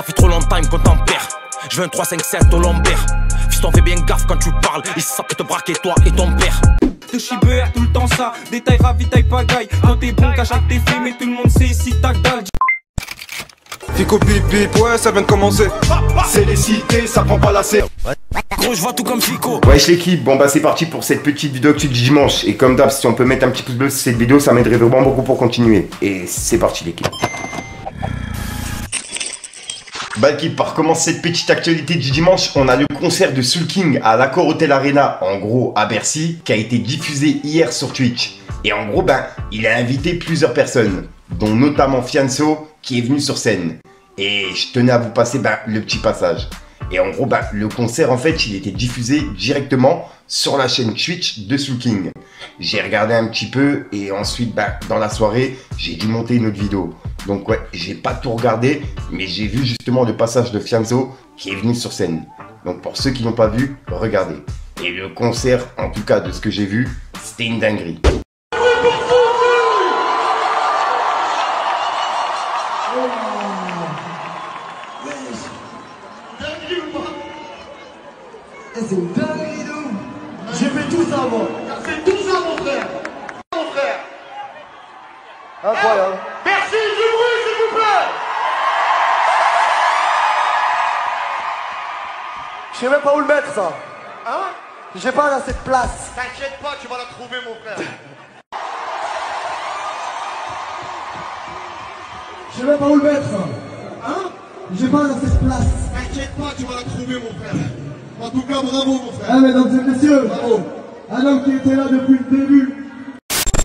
fait trop longtemps, il me contempère. Je veux un 3-5-7 au lombaire. Fiston, fais bien gaffe quand tu parles. Ils savent te braquer toi et ton père. De chibeur, tout le temps ça. Détail, ravitaille, pagaille. Quand t'es bon, cache avec tes films. Et tout le monde sait ici ta dalle. Fico bip bip, ouais ça vient de commencer. C'est les cités, ça prend pas la C. Gros, je vois tout comme Fico. Wesh l'équipe, bon bah c'est parti pour cette petite vidéo actu du dimanche. Et comme d'hab, si on peut mettre un petit pouce bleu sur cette vidéo, ça m'aiderait vraiment beaucoup pour continuer. Et c'est parti l'équipe. Bah l'équipe, pour commencer cette petite actualité du dimanche, on a le concert de Soul King à l'Accor Hotel Arena, en gros à Bercy, qui a été diffusé hier sur Twitch. Et en gros, ben, il a invité plusieurs personnes, dont notamment Fianso, qui est venu sur scène. Et je tenais à vous passer le petit passage. Et en gros, le concert, en fait, il était diffusé directement sur la chaîne Twitch de Soul King. J'ai regardé un petit peu et ensuite, dans la soirée, j'ai dû monter une autre vidéo. Donc ouais, j'ai pas tout regardé, mais j'ai vu justement le passage de Fianso qui est venu sur scène. Donc pour ceux qui n'ont pas vu, regardez. Et le concert, en tout cas de ce que j'ai vu, c'était une dinguerie. C'est une dinguerie de ouf. J'ai fait tout ça moi. T'as fait tout ça mon frère. Mon frère. Incroyable. Merci du bruit s'il vous plaît. Je sais même pas où le mettre ça. Hein? J'ai pas assez de place. T'inquiète pas, tu vas la trouver mon frère. Je sais même pas où le mettre ça. Hein? J'ai pas assez de place. T'inquiète pas, tu vas la trouver mon frère. En tout cas, bravo mon frère. Ah mesdames et messieurs, Bravo. un homme qui était là depuis le début.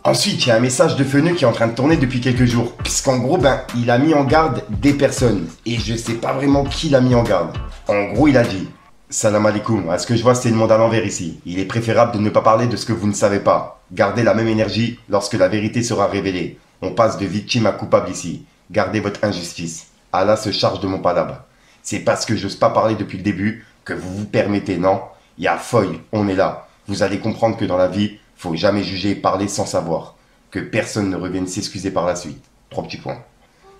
Ensuite, il y a un message de Feneux qui est en train de tourner depuis quelques jours. Puisqu'en gros, il a mis en garde des personnes. Et je sais pas vraiment qui l'a mis en garde. En gros, il a dit: Salam alaikum, à ce que je vois, c'est le monde à l'envers ici. Il est préférable de ne pas parler de ce que vous ne savez pas. Gardez la même énergie lorsque la vérité sera révélée. On passe de victime à coupable ici. Gardez votre injustice. Allah se charge de mon palabre. C'est parce que j'ose pas parler depuis le début que vous vous permettez, non? Il y a Foy, on est là. Vous allez comprendre que dans la vie, faut jamais juger et parler sans savoir. Que personne ne revienne s'excuser par la suite. 3 petits points.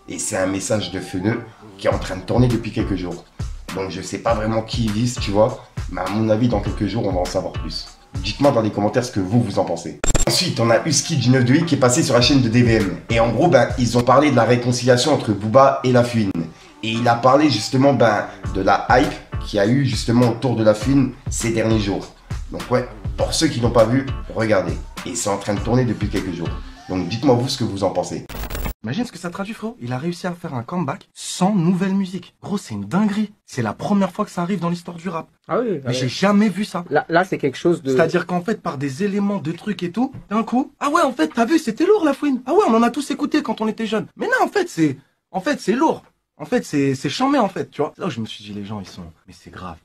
Et c'est un message de Feneux qui est en train de tourner depuis quelques jours. Donc je sais pas vraiment qui il vise, tu vois. Mais à mon avis, dans quelques jours, on va en savoir plus. Dites-moi dans les commentaires ce que vous en pensez. Ensuite, on a Husky du 9 de I qui est passé sur la chaîne de DVM. Et en gros, ils ont parlé de la réconciliation entre Booba et La Fouine. Et il a parlé justement de la hype qu'il y a eu justement autour de La Fouine ces derniers jours. Donc ouais, pour ceux qui n'ont pas vu, regardez. Et c'est en train de tourner depuis quelques jours. Donc dites-moi vous ce que vous en pensez. Imagine ce que ça traduit, frérot. Il a réussi à faire un comeback sans nouvelle musique. Gros, c'est une dinguerie. C'est la première fois que ça arrive dans l'histoire du rap. Ah oui. Mais j'ai jamais vu ça. Là c'est quelque chose de... C'est-à-dire qu'en fait, par des éléments de trucs et tout, d'un coup, ah ouais, en fait, t'as vu, c'était lourd, La Fouine. Ah ouais, on en a tous écouté quand on était jeunes. Mais non, en fait, c'est lourd. En fait, c'est chambé, en fait, tu vois. Là où je me suis dit, les gens, ils sont... Mais c'est grave.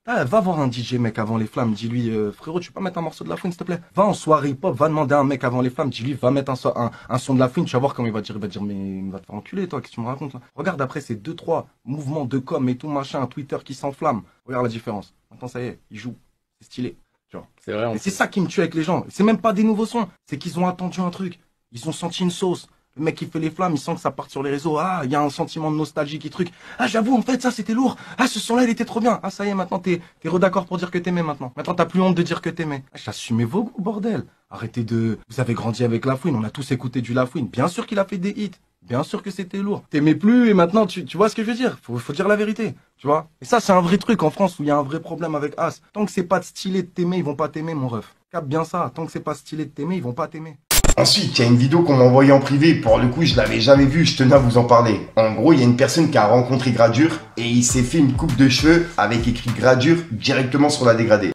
Ah, va voir un DJ, mec, avant les flammes. Dis-lui, frérot, tu peux pas mettre un morceau de La Fouine, s'il te plaît? Va en soirée hip-hop, va demander à un mec avant les flammes. Dis-lui, va mettre un son de La Fouine. Tu vas voir comment il va dire, mais il va te faire enculer, toi. Qu'est-ce que tu me racontes, là? Regarde après ces 2-3 mouvements de com et tout, machin, Twitter qui s'enflamme. Regarde la différence. Maintenant, ça y est, il joue. C'est stylé. Tu vois. C'est vrai. Et c'est ça qui me tue avec les gens. C'est même pas des nouveaux sons. C'est qu'ils ont attendu un truc. Ils ont senti une sauce. Le mec qui fait les flammes, il sent que ça part sur les réseaux. Ah, il y a un sentiment de nostalgie qui truc. Ah, j'avoue, en fait, ça, c'était lourd. Ah, ce son-là, il était trop bien. Ah, ça y est, maintenant, t'es redaccord pour dire que t'aimais maintenant. Maintenant, t'as plus honte de dire que t'aimais. Ah, j'assumez vos goûts, bordel. Arrêtez de... Vous avez grandi avec La Fouine. On a tous écouté du La Fouine. Bien sûr qu'il a fait des hits. Bien sûr que c'était lourd. T'aimais plus et maintenant, tu vois ce que je veux dire? Faut dire la vérité. Tu vois? Et ça, c'est un vrai truc en France où il y a un vrai problème avec As. Tant que c'est pas stylé de t'aimer, ils vont pas t'aimer, mon ref. Capte bien ça. Tant que c'est pas stylé de t'aimer, ils vont pas t'aimer. Ensuite, il y a une vidéo qu'on m'a envoyée en privé. Pour le coup, je l'avais jamais vue, je tenais à vous en parler. En gros, il y a une personne qui a rencontré Gradure et il s'est fait une coupe de cheveux avec écrit Gradure directement sur la dégradée.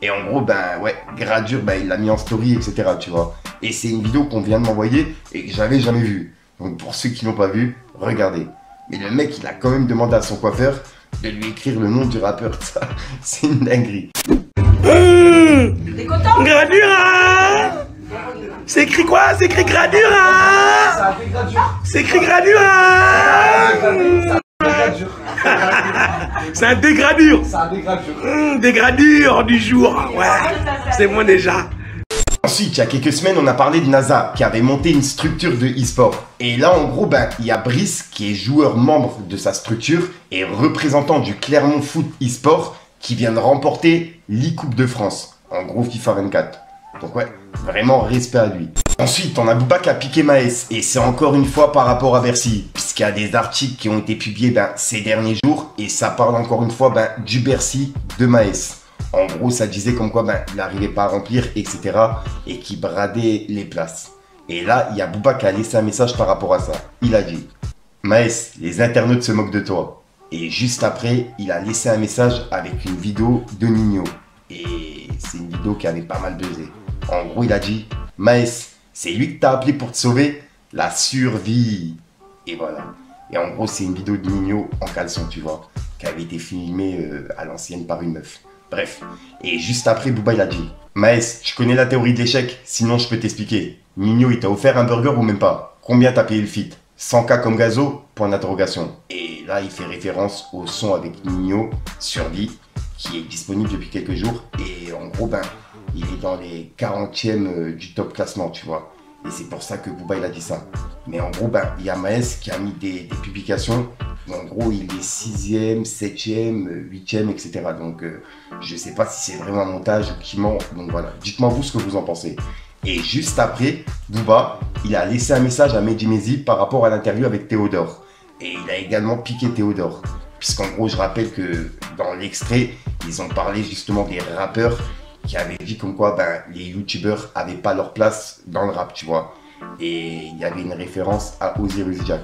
Et en gros, Gradure, il l'a mis en story, etc. Tu vois. Et c'est une vidéo qu'on vient de m'envoyer et que j'avais jamais vue. Donc pour ceux qui n'ont pas vu, regardez. Mais le mec, il a quand même demandé à son coiffeur de lui écrire le nom du rappeur. Ça, c'est une dinguerie. T'es content? Gradure, hein? C'est écrit quoi? C'est écrit Gradure, hein? C'est écrit Gradure, hein? C'est un dégradure. C'est un dégradure. Dégradure du jour. Ouais, c'est moi déjà. Ensuite, il y a quelques semaines, on a parlé de NASA qui avait monté une structure de e-sport. Et là, en gros, il y a Brice qui est joueur membre de sa structure et représentant du Clermont Foot e-sport qui vient de remporter l'e-Coupe de France. En gros, FIFA 24. Donc ouais, vraiment respect à lui. Ensuite, on a Booba qui a piqué Maes. Et c'est encore une fois par rapport à Bercy. Puisqu'il y a des articles qui ont été publiés ces derniers jours. Et ça parle encore une fois du Bercy de Maes. En gros, ça disait comme quoi il n'arrivait pas à remplir, etc. Et qu'il bradait les places. Et là, il y a Booba qui a laissé un message par rapport à ça. Il a dit « Maes, les internautes se moquent de toi. » Et juste après, il a laissé un message avec une vidéo de Nino. Et c'est une vidéo qui avait pas mal buzzé. En gros, il a dit « Maes, c'est lui que t'as appelé pour te sauver, la survie. » Et voilà. Et en gros, c'est une vidéo de Nino en caleçon, tu vois, qui avait été filmée à l'ancienne par une meuf. Bref. Et juste après, Booba, il a dit « Maes, tu connais la théorie de l'échec? Sinon, je peux t'expliquer. Nino, il t'a offert un burger ou même pas? Combien t'as payé le feat? 100K comme gazo? Point d'interrogation. » Et là, il fait référence au son avec Nino, Survie, qui est disponible depuis quelques jours. Et en gros, il est dans les 40e du top classement, tu vois. Et c'est pour ça que Booba, il a dit ça. Mais en gros, il y a Maes qui a mis des publications. En gros, il est 6e, 7e, 8e, etc. Donc, je sais pas si c'est vraiment un montage ou qui ment. Donc voilà, dites-moi vous ce que vous en pensez. Et juste après, Booba, il a laissé un message à Mehdi Maizi par rapport à l'interview avec Théodore. Et il a également piqué Théodore. Puisqu'en gros, je rappelle que dans l'extrait, ils ont parlé justement des rappeurs qui avaient dit comme quoi les youtubeurs n'avaient pas leur place dans le rap, tu vois. Et il y avait une référence à Osiris Jack.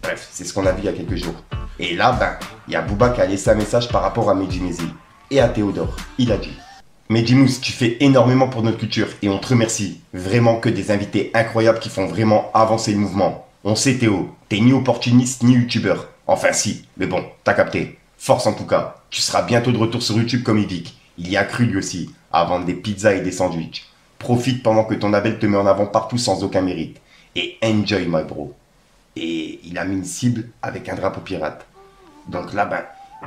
Bref, c'est ce qu'on a vu il y a quelques jours. Et là, il y a Booba qui a laissé un message par rapport à Mehdi Maizi et à Théodore. Il a dit « Mehdi Mousse, tu fais énormément pour notre culture et on te remercie. Vraiment que des invités incroyables qui font vraiment avancer le mouvement. On sait Théo, t'es ni opportuniste ni youtubeur. Enfin si, mais bon, t'as capté. Force en tout cas. Tu seras bientôt de retour sur YouTube comme Evic. Il y a cru lui aussi, à vendre des pizzas et des sandwichs. Profite pendant que ton label te met en avant partout sans aucun mérite. Et enjoy my bro. » Et il a mis une cible avec un drapeau pirate. Donc là,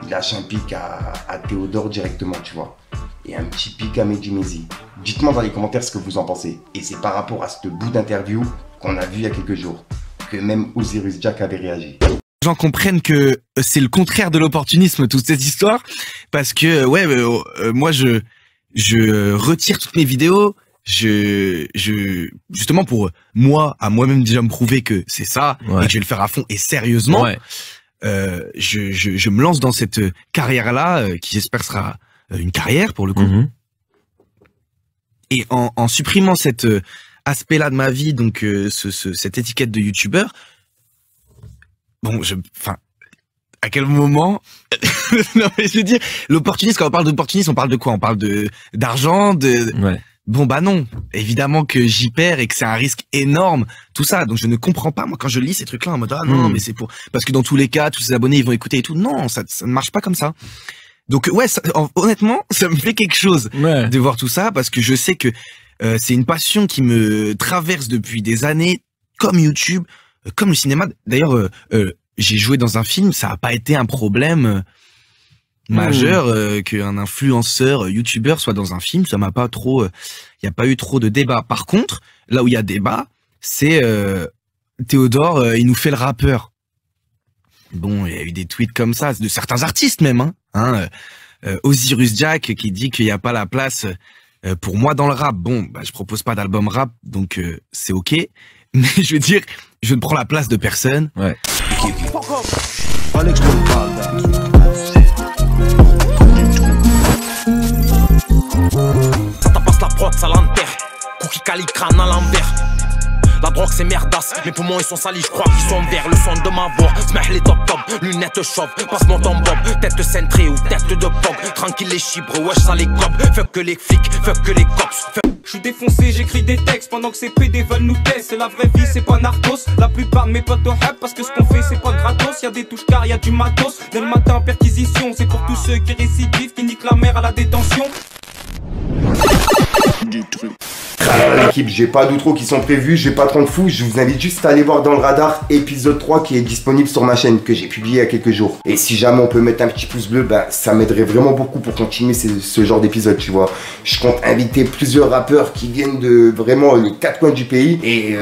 il lâche un pic à Théodore directement, tu vois. Et un petit pic à Mehdi Maizi. Dites-moi dans les commentaires ce que vous en pensez. Et c'est par rapport à ce bout d'interview qu'on a vu il y a quelques jours que même Osiris Jack avait réagi. Les gens comprennent que c'est le contraire de l'opportunisme, toute cette histoire. Parce que, moi, je retire toutes mes vidéos. Justement pour moi, à moi-même déjà me prouver que c'est ça, et que je vais le faire à fond et sérieusement, je me lance dans cette carrière-là, qui j'espère sera une carrière pour le coup. Et en supprimant cet aspect-là de ma vie, donc cette étiquette de youtubeur, à quel moment non mais je veux dire, l'opportunisme, quand on parle d'opportunisme, on parle de quoi? On parle d'argent, Bon non, évidemment que j'y perds et que c'est un risque énorme, tout ça. Donc je ne comprends pas, moi, quand je lis ces trucs-là en mode ah non, mais c'est pour parce que dans tous les cas, tous ces abonnés ils vont écouter et tout. Non, ça ne marche pas comme ça. Donc honnêtement, ça me fait quelque chose de voir tout ça parce que je sais que c'est une passion qui me traverse depuis des années, comme YouTube, comme le cinéma. D'ailleurs, j'ai joué dans un film, ça a pas été un problème majeur qu'un influenceur youtubeur soit dans un film, ça m'a pas trop, il y a pas eu trop de débat. Par contre, là où il y a débat, c'est Théodore, il nous fait le rappeur. Bon, il y a eu des tweets comme ça de certains artistes même, Osiris Jack qui dit qu'il n'y a pas la place pour moi dans le rap. Bon, je propose pas d'album rap, donc c'est ok. Mais je veux dire, je ne prends la place de personne. Fallait que je te parle. Ça tapasse la prod, ça l'enterre. Cookie Calicrane à l'envers. La drogue c'est merdasse, mes poumons ils sont salis, je crois qu'ils sont verts. Le son de ma voix, smeh les top top, lunettes chauves, passe-moi ton bob, tête cintrée ou tête de pog. Tranquille les chibres, wesh ça les gobes. Fuck que les flics, fuck que les cops. Je suis défoncé, j'écris des textes pendant que ces PD veulent nous tester. C'est la vraie vie, c'est pas narcos. La plupart de mes potes au rap parce que ce qu'on fait c'est pas gratos. Y'a des touches car y'a du matos. Dès le matin perquisition, c'est pour tous ceux qui récidivent, qui niquent la mer à la détention. L'équipe, j'ai pas d'outro qui sont prévus, j'ai pas trop de fous, je vous invite juste à aller voir dans le radar épisode 3 qui est disponible sur ma chaîne, que j'ai publié il y a quelques jours. Et si jamais on peut mettre un petit pouce bleu, bah ça m'aiderait vraiment beaucoup pour continuer ce genre d'épisode, tu vois. Je compte inviter plusieurs rappeurs qui viennent de vraiment les 4 coins du pays et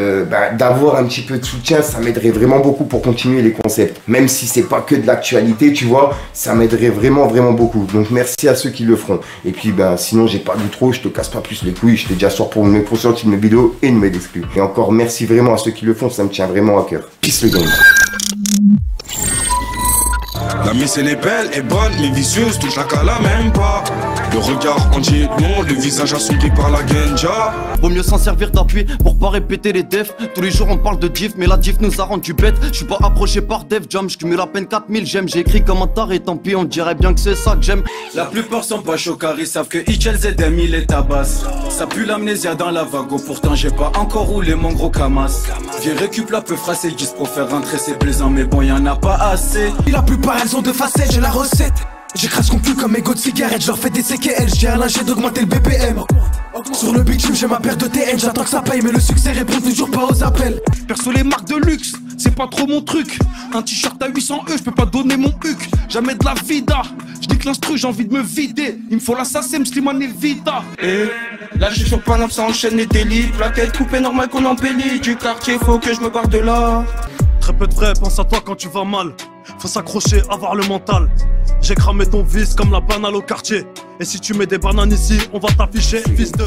d'avoir un petit peu de soutien, ça m'aiderait vraiment beaucoup pour continuer les concepts. Même si c'est pas que de l'actualité, tu vois, ça m'aiderait vraiment beaucoup. Donc merci à ceux qui le feront. Et puis sinon j'ai pas d'outro, je te casse pas plus les couilles, je t'ai déjà sorti pour sortir de mes vidéos et de mes exclus. Et encore merci vraiment à ceux qui le font, ça me tient vraiment à cœur. Peace le gang. La miss elle est belle et bonne, mais vicieuse, touche la cala même pas. Le regard en dit non, le visage assombri par la genja. Vaut mieux s'en servir d'appui pour pas répéter les defs. Tous les jours on parle de diff, mais la diff nous a rendu bête. Je suis pas approché par Def Jam, je cumule à peine 4000 j'aime. J'ai écrit comme un taré, tant pis, on dirait bien que c'est ça que j'aime. La plupart sont pas chauds car ils savent que Hitchel ZM il est tabasse. Ça pue l'amnésia dans la vago, pourtant j'ai pas encore roulé mon gros camas. Viens récup la peu frassée, 10 pour faire rentrer c'est plaisant, mais bon y'en a pas assez. La plupart elles ont deux facettes, j'ai la recette. J'écrase conclu comme mégot de cigarette, je leur fais des CKL, j'ai un linge d'augmenter le BPM. Sur le bitume j'ai ma paire de TN, j'attends que ça paye mais le succès répond toujours pas aux appels. Perso les marques de luxe, c'est pas trop mon truc. Un t-shirt à 800 je peux pas donner mon huc. Jamais de la vida, je dis que l'instru j'ai envie de me vider. Il me faut l'assassin, Slimane et Vita. Et là je suis sur Paname, ça enchaîne les délits. Plaquette coupée normale qu'on embellit. Du quartier faut que je me barre de là. Très peu de vrai, pense à toi quand tu vas mal. Faut s'accrocher, avoir le mental. J'ai cramé ton vice comme la banane au quartier. Et si tu mets des bananes ici, on va t'afficher, fils de...